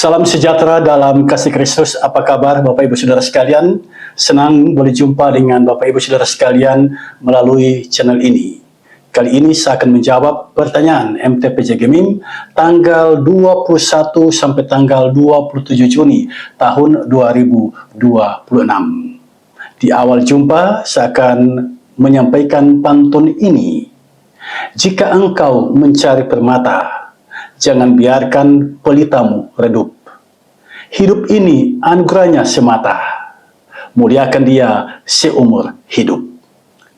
Salam sejahtera dalam kasih Kristus. Apa kabar Bapak Ibu Saudara sekalian? Senang boleh jumpa dengan Bapak Ibu Saudara sekalian melalui channel ini. Kali ini saya akan menjawab pertanyaan MTPJ Gemim tanggal 21 sampai tanggal 27 Juni tahun 2026. Di awal jumpa saya akan menyampaikan pantun ini. Jika engkau mencari permata, jangan biarkan pelitamu redup. Hidup ini anugerahnya semata, muliakan dia seumur hidup.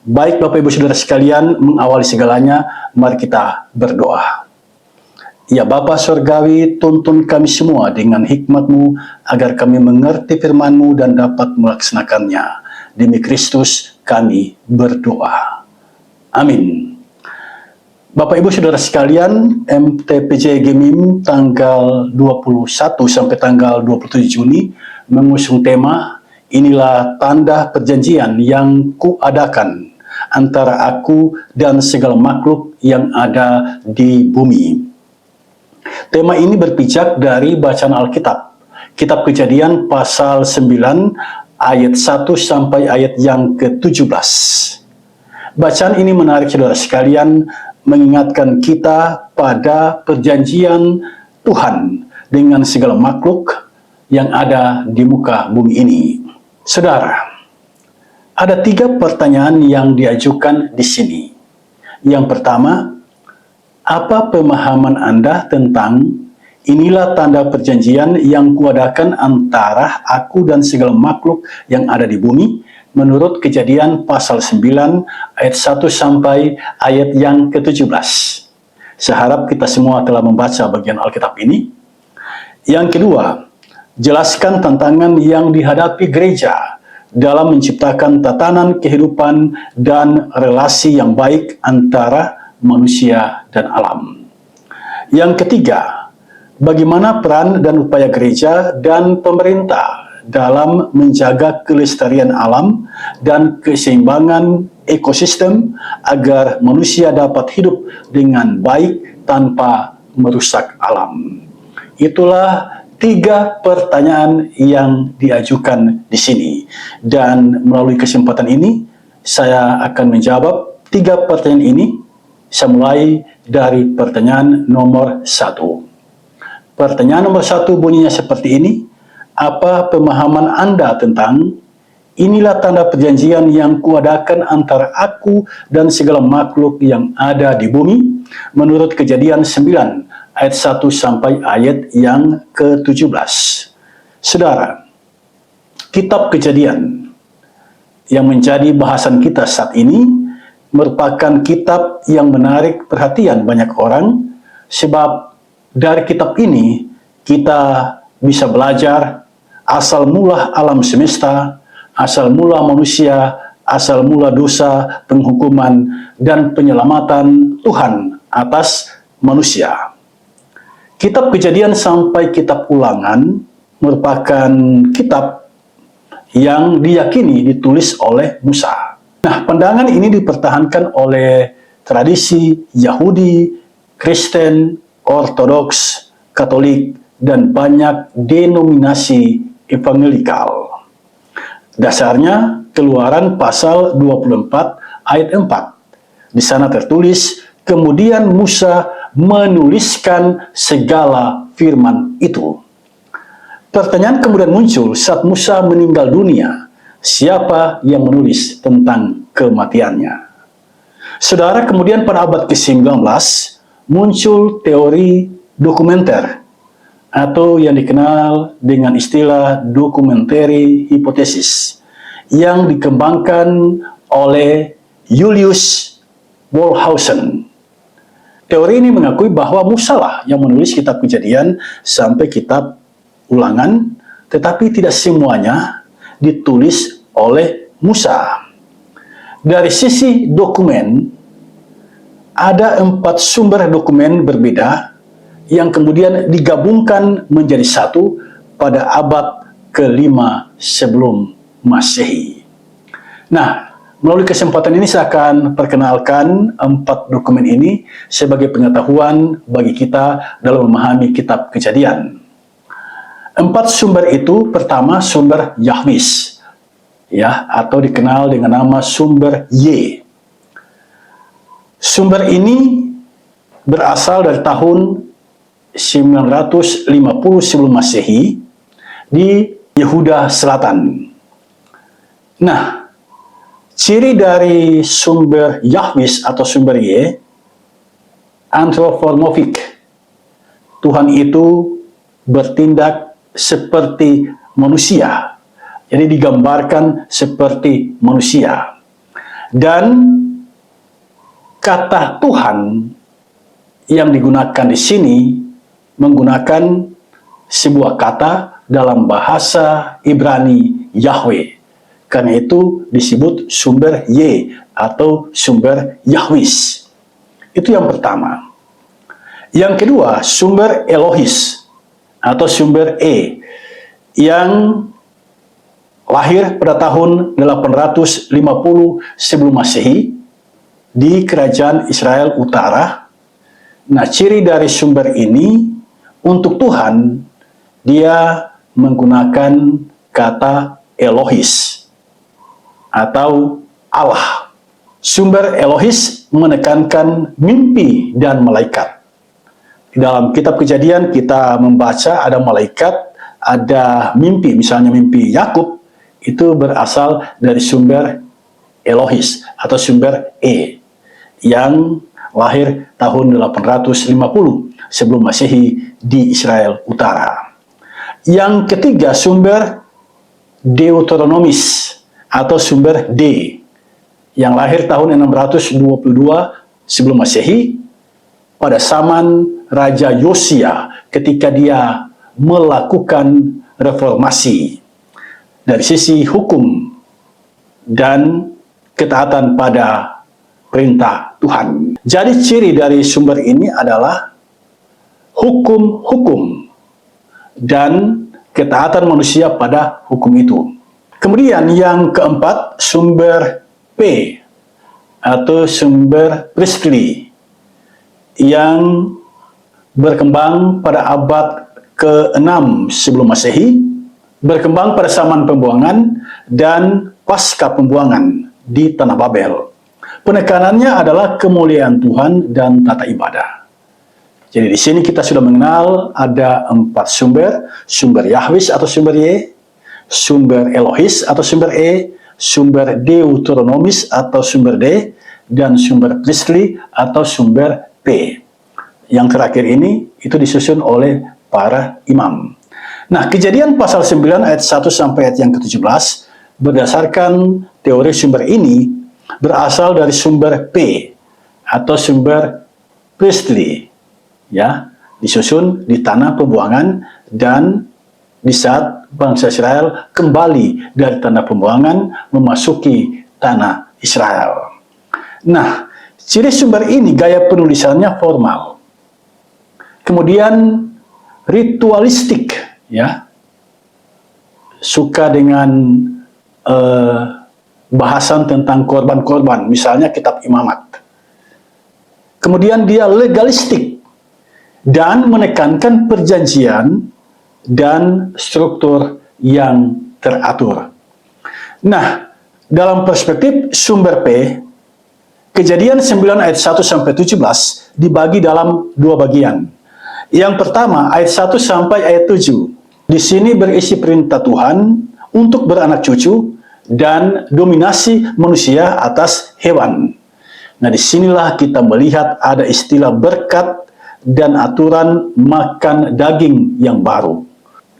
Baik Bapak Ibu Saudara sekalian, mengawali segalanya, mari kita berdoa. Ya Bapa Surgawi, tuntun kami semua dengan hikmat-Mu, agar kami mengerti firman-Mu dan dapat melaksanakannya. Demi Kristus kami berdoa. Amin. Bapak Ibu Saudara sekalian, MTPJ Gemim tanggal 21 sampai tanggal 27 Juni mengusung tema, inilah tanda perjanjian yang kuadakan antara aku dan segala makhluk yang ada di bumi. Tema ini berpijak dari bacaan Alkitab, Kitab Kejadian pasal 9 ayat 1 sampai ayat yang ke-17. Bacaan ini menarik saudara sekalian, mengingatkan kita pada perjanjian Tuhan dengan segala makhluk yang ada di muka bumi ini. Saudara, ada 3 pertanyaan yang diajukan di sini. Yang pertama, apa pemahaman Anda tentang inilah tanda perjanjian yang kuadakan antara aku dan segala makhluk yang ada di bumi? Menurut Kejadian pasal 9 ayat 1 sampai ayat yang ke-17. Saya harap kita semua telah membaca bagian Alkitab ini. Yang kedua, jelaskan tantangan yang dihadapi gereja dalam menciptakan tatanan kehidupan dan relasi yang baik antara manusia dan alam. Yang ketiga, bagaimana peran dan upaya gereja dan pemerintah dalam menjaga kelestarian alam dan keseimbangan ekosistem agar manusia dapat hidup dengan baik tanpa merusak alam. Itulah 3 pertanyaan yang diajukan di sini. Dan melalui kesempatan ini, saya akan menjawab 3 pertanyaan ini. Saya mulai dari pertanyaan nomor 1. Pertanyaan nomor 1 bunyinya seperti ini. Apa pemahaman Anda tentang inilah tanda perjanjian yang kuadakan antara aku dan segala makhluk yang ada di bumi? Menurut Kejadian 9 ayat 1 sampai ayat yang ke-17. Saudara, Kitab Kejadian yang menjadi bahasan kita saat ini merupakan kitab yang menarik perhatian banyak orang, sebab dari kitab ini kita bisa belajar asal mula alam semesta, asal mula manusia, asal mula dosa, penghukuman, dan penyelamatan Tuhan atas manusia. Kitab Kejadian sampai kitab Ulangan merupakan kitab yang diyakini ditulis oleh Musa. Nah, pandangan ini dipertahankan oleh tradisi Yahudi, Kristen, Ortodoks, Katolik, dan banyak denominasi evangelikal. Dasarnya Keluaran pasal 24 ayat 4. Di sana tertulis, kemudian Musa menuliskan segala firman itu. Pertanyaan kemudian muncul saat Musa meninggal dunia, siapa yang menulis tentang kematiannya? Saudara, kemudian pada abad ke-19 muncul teori dokumenter atau yang dikenal dengan istilah documentary hypothesis yang dikembangkan oleh Julius Wellhausen. Teori ini mengakui bahwa Musa lah yang menulis kitab Kejadian sampai kitab Ulangan, tetapi tidak semuanya ditulis oleh Musa. Dari sisi dokumen, ada 4 sumber dokumen berbeda yang kemudian digabungkan menjadi satu pada abad ke-5 sebelum Masehi. Nah, melalui kesempatan ini saya akan perkenalkan 4 dokumen ini sebagai pengetahuan bagi kita dalam memahami kitab Kejadian. Empat sumber itu, pertama sumber Yahwis, ya, atau dikenal dengan nama sumber Y. Sumber ini berasal dari tahun 950 sebelum Masehi di Yehuda Selatan. Nah, ciri dari sumber Yahwis atau sumber Y, anthropomorphic. Tuhan itu bertindak seperti manusia. Jadi digambarkan seperti manusia. Dan kata Tuhan yang digunakan di sini menggunakan sebuah kata dalam bahasa Ibrani Yahweh. Karena itu disebut sumber Y atau sumber Yahwis. Itu yang pertama. Yang kedua, sumber Elohis atau sumber E yang lahir pada tahun 850 sebelum Masehi di kerajaan Israel Utara. Nah, ciri dari sumber ini untuk Tuhan, dia menggunakan kata Elohis atau Allah. Sumber Elohis menekankan mimpi dan malaikat. Di dalam kitab Kejadian kita membaca ada malaikat, ada mimpi, misalnya mimpi Yakub itu berasal dari sumber Elohis atau sumber E yang lahir tahun 850 sebelum Masehi di Israel Utara. Yang ketiga, sumber Deuteronomis atau sumber D yang lahir tahun 622 sebelum Masehi pada zaman Raja Yosia ketika dia melakukan reformasi dari sisi hukum dan ketaatan pada perintah Tuhan. Jadi ciri dari sumber ini adalah hukum-hukum dan ketaatan manusia pada hukum itu. Kemudian yang keempat, sumber P atau sumber priestly yang berkembang pada abad ke-6 sebelum Masehi, berkembang pada zaman pembuangan dan pasca pembuangan di Tanah Babel. Penekanannya adalah kemuliaan Tuhan dan tata ibadah. Jadi di sini kita sudah mengenal ada 4 sumber, sumber Yahwis atau sumber Y, sumber Elohis atau sumber E, sumber Deuteronomis atau sumber D, dan sumber priestly atau sumber P. Yang terakhir ini itu disusun oleh para imam. Nah, Kejadian pasal 9 ayat 1 sampai ayat yang ke-17 berdasarkan teori sumber ini berasal dari sumber P atau sumber priestly, ya, disusun di tanah pembuangan dan di saat bangsa Israel kembali dari tanah pembuangan memasuki tanah Israel. Nah, ciri sumber ini gaya penulisannya formal. Kemudian ritualistik, ya, suka dengan bahasan tentang korban-korban, misalnya kitab Imamat. Kemudian dia legalistik dan menekankan perjanjian dan struktur yang teratur. Nah, dalam perspektif sumber P, Kejadian 9 ayat 1 sampai 17 dibagi dalam 2 bagian. Yang pertama, ayat 1 sampai ayat 7. Di sini berisi perintah Tuhan untuk beranak cucu dan dominasi manusia atas hewan. Nah, disinilah kita melihat ada istilah berkat dan aturan makan daging yang baru.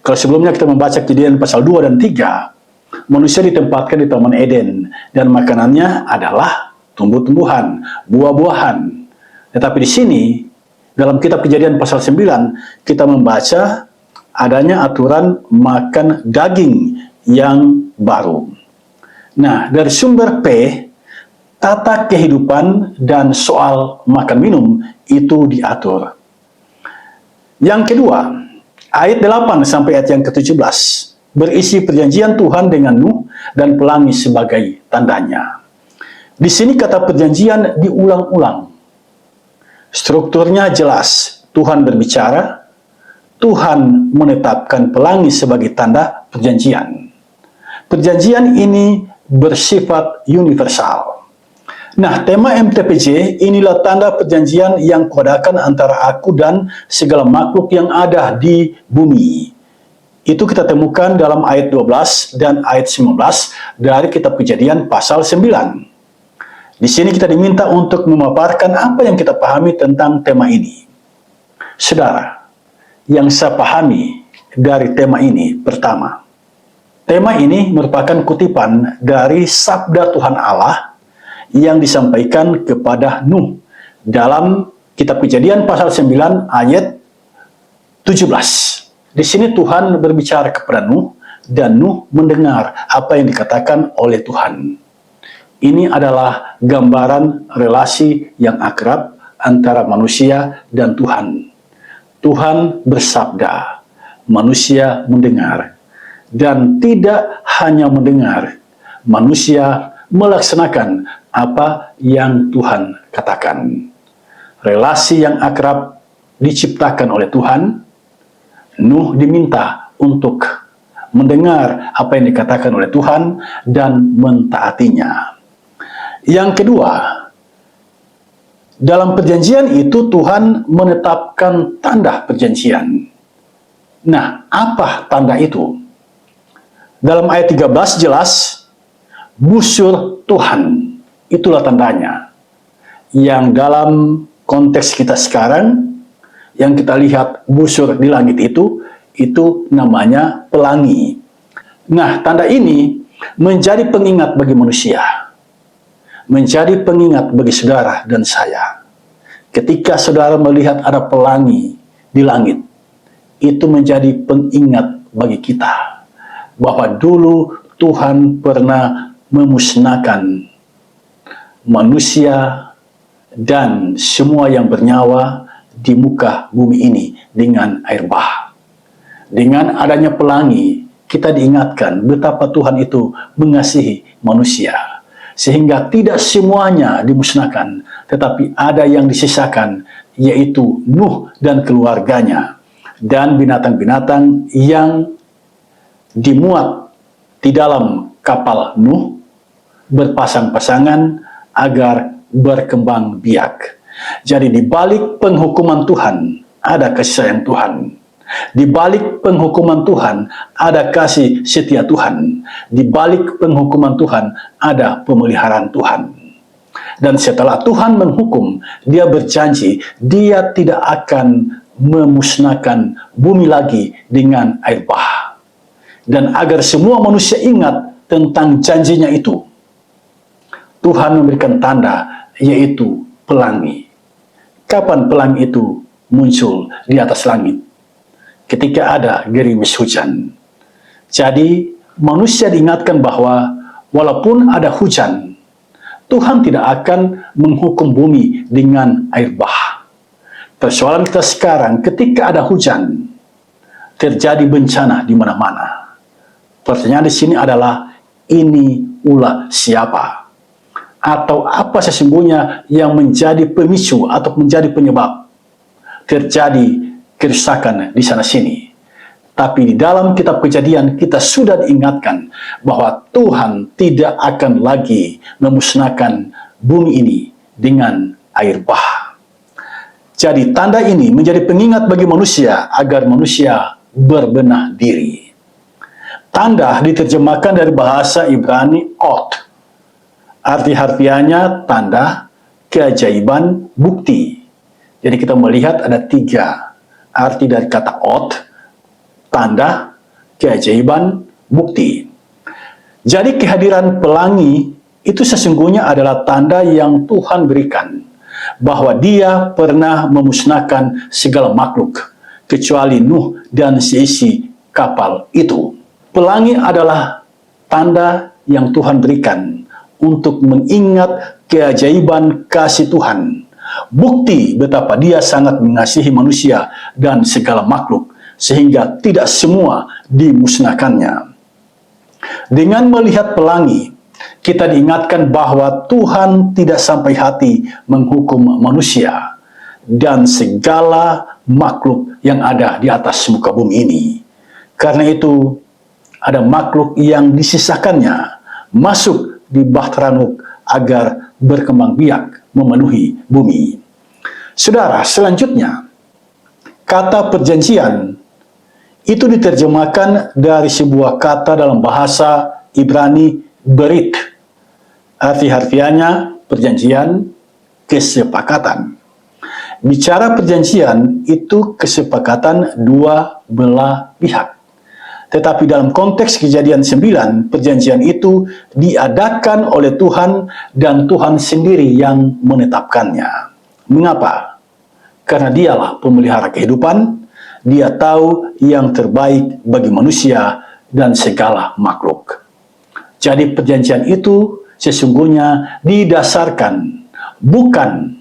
Kalau sebelumnya kita membaca Kejadian pasal 2 dan 3, manusia ditempatkan di Taman Eden dan makanannya adalah tumbuh-tumbuhan, buah-buahan. Tetapi di sini dalam kitab Kejadian pasal 9 kita membaca adanya aturan makan daging yang baru. Nah, dari sumber P, tata kehidupan dan soal makan minum itu diatur. Yang kedua, ayat 8 sampai ayat yang ke-17 berisi perjanjian Tuhan dengan Nuh dan pelangi sebagai tandanya. Di sini kata perjanjian diulang-ulang. Strukturnya jelas, Tuhan berbicara, Tuhan menetapkan pelangi sebagai tanda perjanjian. Perjanjian ini bersifat universal. Nah, tema MTPJ inilah tanda perjanjian yang kuadakan antara aku dan segala makhluk yang ada di bumi. Itu kita temukan dalam ayat 12 dan ayat 19 dari kitab Kejadian pasal 9. Di sini kita diminta untuk memaparkan apa yang kita pahami tentang tema ini. Saudara, yang saya pahami dari tema ini, pertama, tema ini merupakan kutipan dari sabda Tuhan Allah yang disampaikan kepada Nuh dalam kitab Kejadian pasal 9 ayat 17. Di sini Tuhan berbicara kepada Nuh dan Nuh mendengar apa yang dikatakan oleh Tuhan. Ini adalah gambaran relasi yang akrab antara manusia dan Tuhan. Tuhan bersabda, manusia mendengar, dan tidak hanya mendengar, manusia melaksanakan apa yang Tuhan katakan. Relasi yang akrab diciptakan oleh Tuhan. Nuh diminta untuk mendengar apa yang dikatakan oleh Tuhan dan mentaatinya. Yang kedua, dalam perjanjian itu Tuhan menetapkan tanda perjanjian. Nah, apa tanda itu? Dalam ayat 13 jelas, busur Tuhan, itulah tandanya. Yang dalam konteks kita sekarang, yang kita lihat busur di langit itu namanya pelangi. Nah, tanda ini menjadi pengingat bagi manusia. Menjadi pengingat bagi saudara dan saya. Ketika saudara melihat ada pelangi di langit, itu menjadi pengingat bagi kita bahwa dulu Tuhan pernah memusnahkan manusia dan semua yang bernyawa di muka bumi ini dengan air bah. Dengan adanya pelangi, kita diingatkan betapa Tuhan itu mengasihi manusia. Sehingga tidak semuanya dimusnahkan, tetapi ada yang disisakan, yaitu Nuh dan keluarganya, dan binatang-binatang yang dimuat di dalam kapal Nuh, berpasang-pasangan agar berkembang biak. Jadi di balik penghukuman Tuhan, ada kasih sayang Tuhan. Di balik penghukuman Tuhan, ada kasih setia Tuhan. Di balik penghukuman Tuhan, ada pemeliharaan Tuhan. Dan setelah Tuhan menghukum, Dia berjanji, Dia tidak akan memusnahkan bumi lagi dengan air bah. Dan agar semua manusia ingat tentang janjinya itu, Tuhan memberikan tanda, yaitu pelangi. Kapan pelangi itu muncul di atas langit? Ketika ada gerimis hujan. Jadi manusia diingatkan bahwa walaupun ada hujan, Tuhan tidak akan menghukum bumi dengan air bah. Persoalan kita sekarang, ketika ada hujan, terjadi bencana di mana-mana. Pertanyaan di sini adalah, ini ulah siapa? Atau apa sesungguhnya yang menjadi pemicu atau menjadi penyebab terjadi kerusakan di sana-sini. Tapi di dalam kitab Kejadian kita sudah diingatkan bahwa Tuhan tidak akan lagi memusnahkan bumi ini dengan air bah. Jadi tanda ini menjadi pengingat bagi manusia agar manusia berbenah diri. Tanda diterjemahkan dari bahasa Ibrani ot. Arti harfiahnya tanda, keajaiban, bukti. Jadi kita melihat ada 3 arti dari kata ot, tanda, keajaiban, bukti. Jadi kehadiran pelangi itu sesungguhnya adalah tanda yang Tuhan berikan bahwa Dia pernah memusnahkan segala makhluk kecuali Nuh dan seisi kapal itu. Pelangi adalah tanda yang Tuhan berikan untuk mengingat keajaiban kasih Tuhan. Bukti betapa Dia sangat mengasihi manusia dan segala makhluk, sehingga tidak semua dimusnahkannya. Dengan melihat pelangi, kita diingatkan bahwa Tuhan tidak sampai hati menghukum manusia. dan segala makhluk yang ada di atas muka bumi ini. Karena itu, ada makhluk yang disisakannya masuk di Bahtera Nuk agar berkembang biak memenuhi bumi. Saudara, selanjutnya, kata perjanjian itu diterjemahkan dari sebuah kata dalam bahasa Ibrani berit. Arti harfiahnya perjanjian, kesepakatan. Bicara perjanjian itu kesepakatan dua belah pihak. Tetapi dalam konteks Kejadian 9, perjanjian itu diadakan oleh Tuhan dan Tuhan sendiri yang menetapkannya. Mengapa? Karena dialah pemelihara kehidupan. Dia tahu yang terbaik bagi manusia dan segala makhluk. Jadi perjanjian itu sesungguhnya didasarkan bukan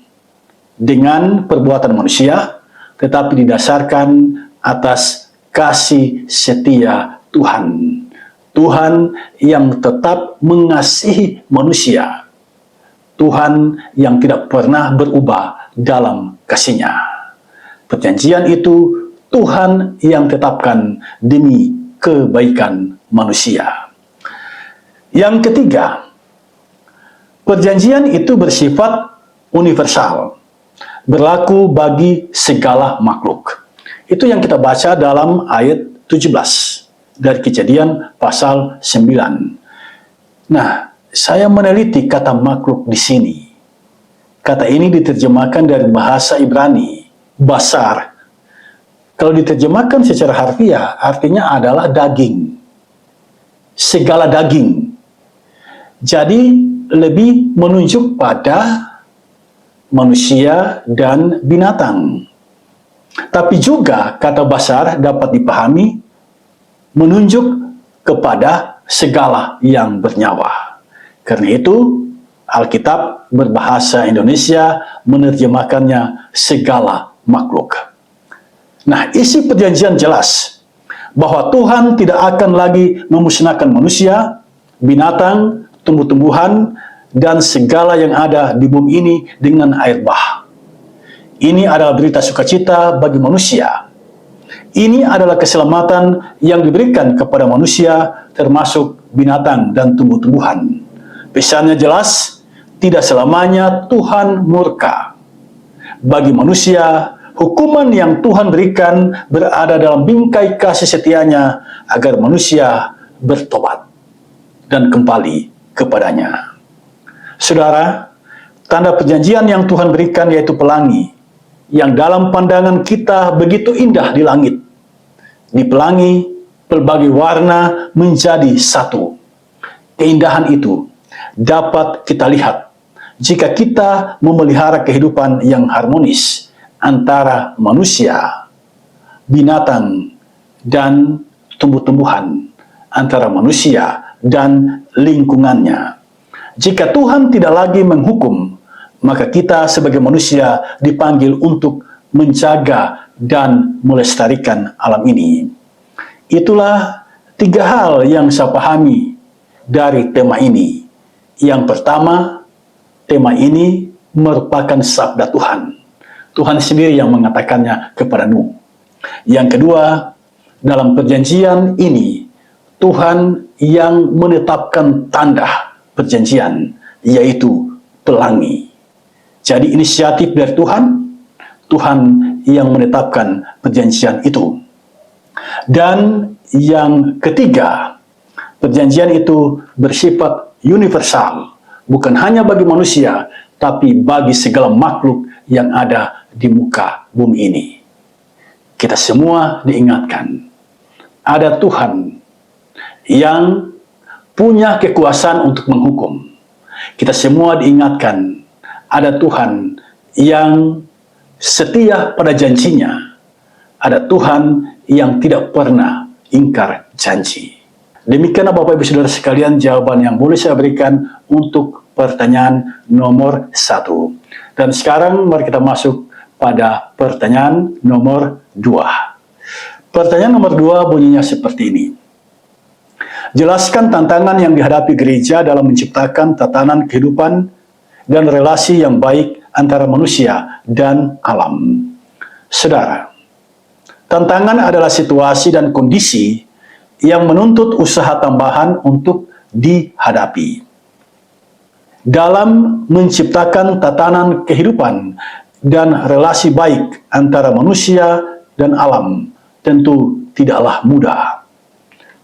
dengan perbuatan manusia, tetapi didasarkan atas kasih setia Tuhan. Tuhan yang tetap mengasihi manusia. Tuhan yang tidak pernah berubah dalam kasih-Nya. Perjanjian itu Tuhan yang tetapkan demi kebaikan manusia. Yang ketiga, perjanjian itu bersifat universal, berlaku bagi segala makhluk. Itu yang kita baca dalam ayat 17 dari Kejadian pasal 9. Nah, saya meneliti kata makhluk di sini. Kata ini diterjemahkan dari bahasa Ibrani, basar. Kalau diterjemahkan secara harfiah, artinya adalah daging. Segala daging. Jadi, lebih menunjuk pada manusia dan binatang. Tapi juga kata basar dapat dipahami menunjuk kepada segala yang bernyawa. Karena itu, Alkitab berbahasa Indonesia menerjemahkannya segala makhluk. Nah, isi perjanjian jelas bahwa Tuhan tidak akan lagi memusnahkan manusia, binatang, tumbuh-tumbuhan, dan segala yang ada di bumi ini dengan air bah. Ini adalah berita sukacita bagi manusia. Ini adalah keselamatan yang diberikan kepada manusia, termasuk binatang dan tumbuh-tumbuhan. Pesannya jelas, tidak selamanya Tuhan murka. Bagi manusia, hukuman yang Tuhan berikan berada dalam bingkai kasih setia-Nya agar manusia bertobat dan kembali kepadanya. Saudara, tanda perjanjian yang Tuhan berikan yaitu pelangi, yang dalam pandangan kita begitu indah di langit. Dipelangi berbagai warna menjadi satu. Keindahan itu dapat kita lihat jika kita memelihara kehidupan yang harmonis antara manusia, binatang, dan tumbuh-tumbuhan, antara manusia dan lingkungannya. Jika Tuhan tidak lagi menghukum, maka kita sebagai manusia dipanggil untuk menjaga dan melestarikan alam ini. Itulah tiga hal yang saya pahami dari tema ini. Yang pertama, tema ini merupakan sabda Tuhan. Tuhan sendiri yang mengatakannya kepada Nuh. Yang kedua, dalam perjanjian ini, Tuhan yang menetapkan tanda perjanjian, yaitu pelangi. Jadi inisiatif dari Tuhan, Tuhan yang menetapkan perjanjian itu. Dan yang ketiga, perjanjian itu bersifat universal, bukan hanya bagi manusia, tapi bagi segala makhluk yang ada di muka bumi ini. Kita semua diingatkan, ada Tuhan yang punya kekuasaan untuk menghukum. Kita semua diingatkan, ada Tuhan yang setia pada janjinya. Ada Tuhan yang tidak pernah ingkar janji. Demikianlah Bapak Ibu Saudara sekalian jawaban yang boleh saya berikan untuk pertanyaan nomor 1. Dan sekarang mari kita masuk pada pertanyaan nomor 2. Pertanyaan nomor 2 bunyinya seperti ini. Jelaskan tantangan yang dihadapi gereja dalam menciptakan tatanan kehidupan dan relasi yang baik antara manusia dan alam. Saudara, tantangan adalah situasi dan kondisi yang menuntut usaha tambahan untuk dihadapi. Dalam menciptakan tatanan kehidupan dan relasi baik antara manusia dan alam, tentu tidaklah mudah.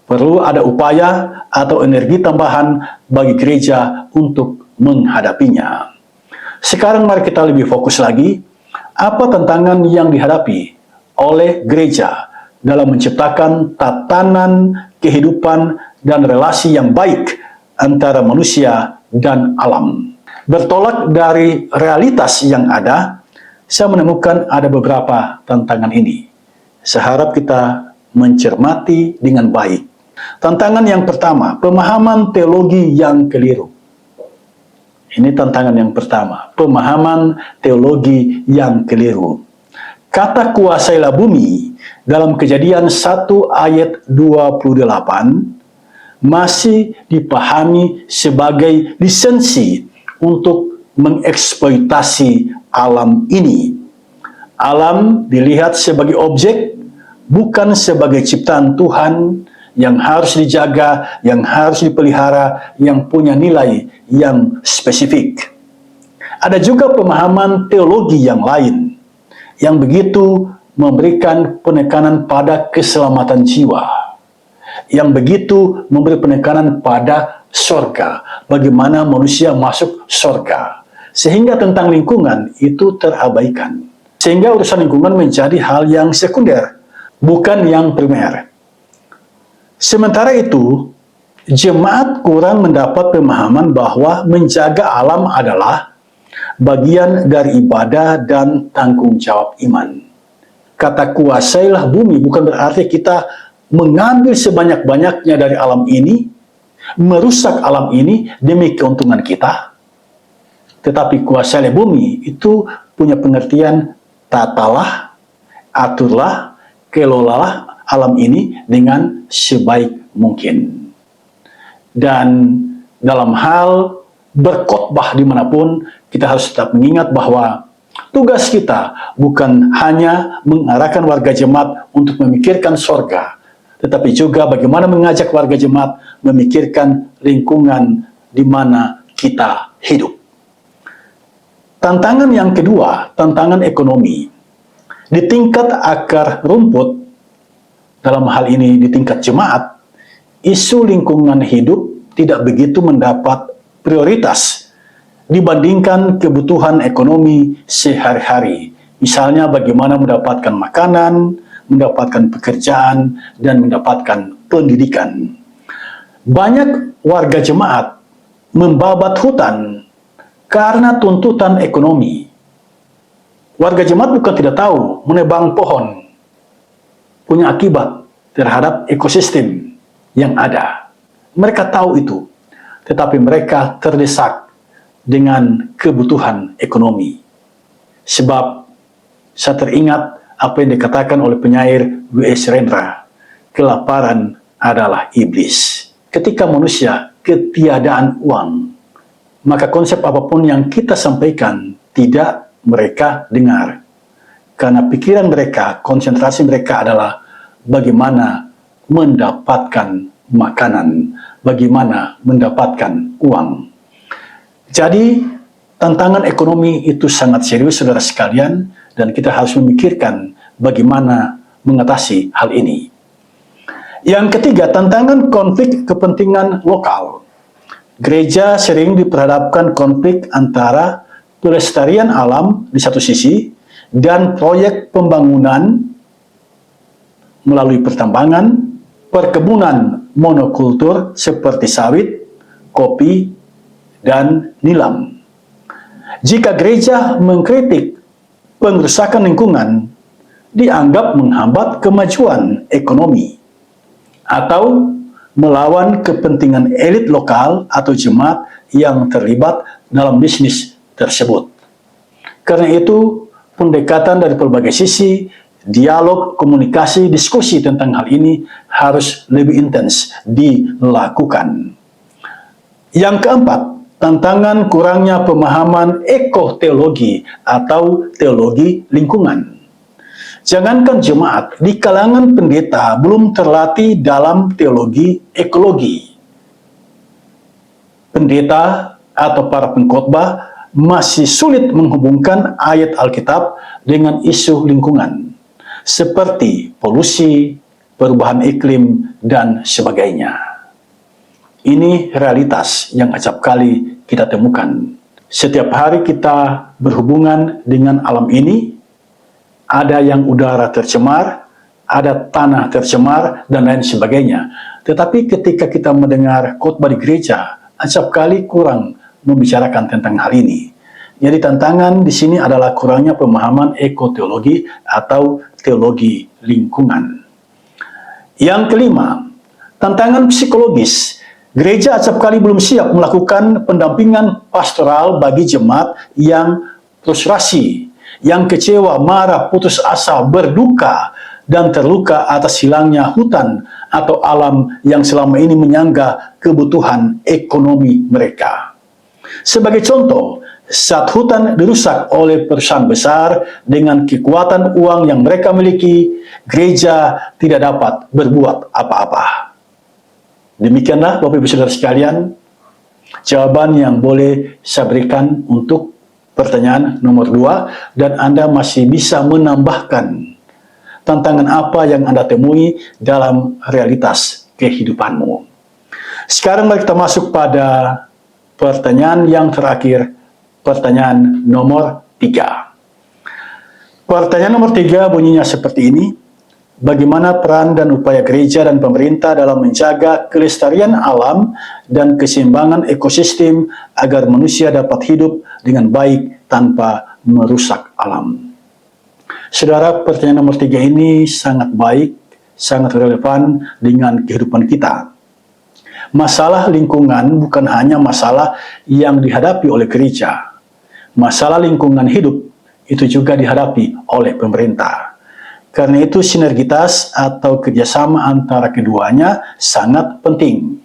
Perlu ada upaya atau energi tambahan bagi gereja untuk menghadapinya. Sekarang mari kita lebih fokus lagi, apa tantangan yang dihadapi oleh gereja dalam menciptakan tatanan kehidupan dan relasi yang baik antara manusia dan alam. Bertolak dari realitas yang ada, saya menemukan ada beberapa tantangan ini. Saya harap kita mencermati dengan baik. Tantangan yang pertama, pemahaman teologi yang keliru. Ini tantangan yang pertama, pemahaman teologi yang keliru. Kata kuasailah bumi dalam Kejadian 1 ayat 28 masih dipahami sebagai lisensi untuk mengeksploitasi alam ini. Alam dilihat sebagai objek, bukan sebagai ciptaan Tuhan yang harus dijaga, yang harus dipelihara, yang punya nilai yang spesifik. Ada juga pemahaman teologi yang lain, yang begitu memberikan penekanan pada keselamatan jiwa, yang begitu memberi penekanan pada sorga, bagaimana manusia masuk sorga, sehingga tentang lingkungan itu terabaikan. Sehingga urusan lingkungan menjadi hal yang sekunder, bukan yang primer. Sementara itu, jemaat kurang mendapat pemahaman bahwa menjaga alam adalah bagian dari ibadah dan tanggung jawab iman. Kata kuasailah bumi bukan berarti kita mengambil sebanyak-banyaknya dari alam ini, merusak alam ini demi keuntungan kita. Tetapi kuasailah bumi itu punya pengertian tatalah, aturlah, kelolalah alam ini dengan sebaik mungkin. Dan dalam hal berkhotbah dimanapun, kita harus tetap mengingat bahwa tugas kita bukan hanya mengarahkan warga jemaat untuk memikirkan sorga, tetapi juga bagaimana mengajak warga jemaat memikirkan lingkungan di mana kita hidup. Tantangan yang kedua, tantangan ekonomi. Di tingkat akar rumput, dalam hal ini di tingkat jemaat, isu lingkungan hidup tidak begitu mendapat prioritas dibandingkan kebutuhan ekonomi sehari-hari. Misalnya bagaimana mendapatkan makanan, mendapatkan pekerjaan, dan mendapatkan pendidikan. Banyak warga jemaat membabat hutan karena tuntutan ekonomi. Warga jemaat bukan tidak tahu menebang pohon punya akibat terhadap ekosistem yang ada. Mereka tahu itu, tetapi mereka terdesak dengan kebutuhan ekonomi. Sebab saya teringat apa yang dikatakan oleh penyair W.S. Rendra, kelaparan adalah iblis. Ketika manusia ketiadaan uang, maka konsep apapun yang kita sampaikan tidak mereka dengar. Karena pikiran mereka, konsentrasi mereka adalah bagaimana mendapatkan makanan, bagaimana mendapatkan uang. Jadi, tantangan ekonomi itu sangat serius, saudara sekalian, dan kita harus memikirkan bagaimana mengatasi hal ini. Yang ketiga, tantangan konflik kepentingan lokal. Gereja sering diperhadapkan konflik antara pelestarian alam di satu sisi dan proyek pembangunan melalui pertambangan, perkebunan monokultur seperti sawit, kopi, dan nilam. Jika gereja mengkritik pengerusakan lingkungan, dianggap menghambat kemajuan ekonomi atau melawan kepentingan elit lokal atau jemaat yang terlibat dalam bisnis tersebut. Karena itu, pendekatan dari berbagai sisi, dialog, komunikasi, diskusi tentang hal ini harus lebih intens dilakukan. Yang keempat, tantangan kurangnya pemahaman ekoteologi atau teologi lingkungan. Jangankan jemaat, di kalangan pendeta belum terlatih dalam teologi ekologi. Pendeta atau para pengkhotbah masih sulit menghubungkan ayat Alkitab dengan isu lingkungan, seperti polusi, perubahan iklim, dan sebagainya. Ini realitas yang acap kali kita temukan. Setiap hari kita berhubungan dengan alam ini, ada yang udara tercemar, ada tanah tercemar, dan lain sebagainya. Tetapi ketika kita mendengar khotbah di gereja, acap kali kurang membicarakan tentang hal ini. Jadi tantangan di sini adalah kurangnya pemahaman ekoteologi atau teologi lingkungan. Yang kelima, tantangan psikologis. Gereja acap kali belum siap melakukan pendampingan pastoral bagi jemaat yang frustrasi, yang kecewa, marah, putus asa, berduka, dan terluka atas hilangnya hutan atau alam yang selama ini menyangga kebutuhan ekonomi mereka. Sebagai contoh, saat hutan dirusak oleh perusahaan besar dengan kekuatan uang yang mereka miliki, gereja tidak dapat berbuat apa-apa. Demikianlah Bapak Ibu Saudara sekalian, jawaban yang boleh saya berikan untuk pertanyaan nomor 2, dan Anda masih bisa menambahkan tantangan apa yang Anda temui dalam realitas kehidupanmu. Sekarang mari kita masuk pada pertanyaan yang terakhir, pertanyaan nomor 3. Pertanyaan nomor 3 bunyinya seperti ini. Bagaimana peran dan upaya gereja dan pemerintah dalam menjaga kelestarian alam dan keseimbangan ekosistem agar manusia dapat hidup dengan baik tanpa merusak alam? Saudara, pertanyaan nomor 3 ini sangat baik, sangat relevan dengan kehidupan kita. Masalah lingkungan bukan hanya masalah yang dihadapi oleh gereja. Masalah lingkungan hidup itu juga dihadapi oleh pemerintah. Karena itu sinergitas atau kerjasama antara keduanya sangat penting.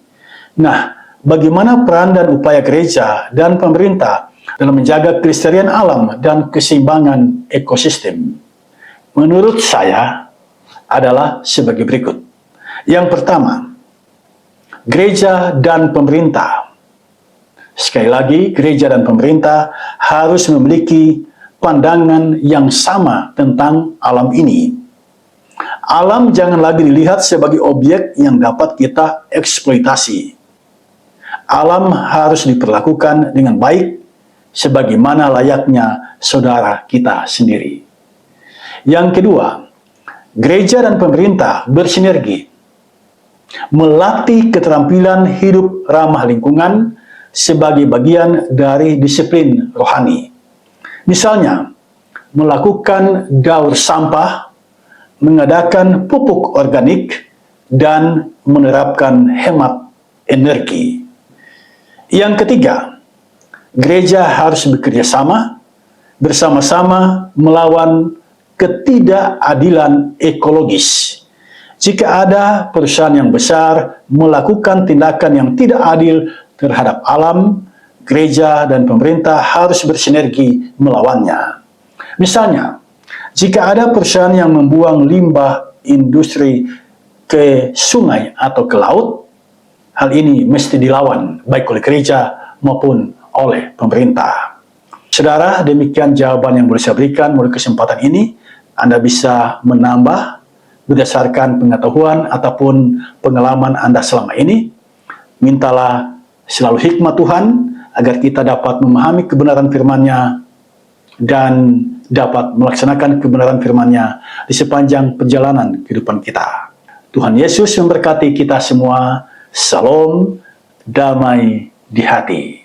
Nah, bagaimana peran dan upaya gereja dan pemerintah dalam menjaga kelestarian alam dan keseimbangan ekosistem? Menurut saya adalah sebagai berikut. Yang pertama, gereja dan pemerintah. Sekali lagi, gereja dan pemerintah harus memiliki pandangan yang sama tentang alam ini. Alam jangan lagi dilihat sebagai objek yang dapat kita eksploitasi. Alam harus diperlakukan dengan baik, sebagaimana layaknya saudara kita sendiri. Yang kedua, gereja dan pemerintah bersinergi, melatih keterampilan hidup ramah lingkungan sebagai bagian dari disiplin rohani. Misalnya, melakukan daur sampah, mengadakan pupuk organik, dan menerapkan hemat energi. Yang ketiga, gereja harus bekerja sama, bersama-sama melawan ketidakadilan ekologis. Jika ada perusahaan yang besar melakukan tindakan yang tidak adil terhadap alam, gereja dan pemerintah harus bersinergi melawannya. Misalnya, jika ada perusahaan yang membuang limbah industri ke sungai atau ke laut, hal ini mesti dilawan baik oleh gereja maupun oleh pemerintah. Saudara, demikian jawaban yang boleh saya berikan melalui kesempatan ini. Anda bisa menambah berdasarkan pengetahuan ataupun pengalaman Anda selama ini. Mintalah selalu hikmat Tuhan agar kita dapat memahami kebenaran firman-Nya dan dapat melaksanakan kebenaran firman-Nya di sepanjang perjalanan kehidupan kita. Tuhan Yesus memberkati kita semua. Salam, damai di hati.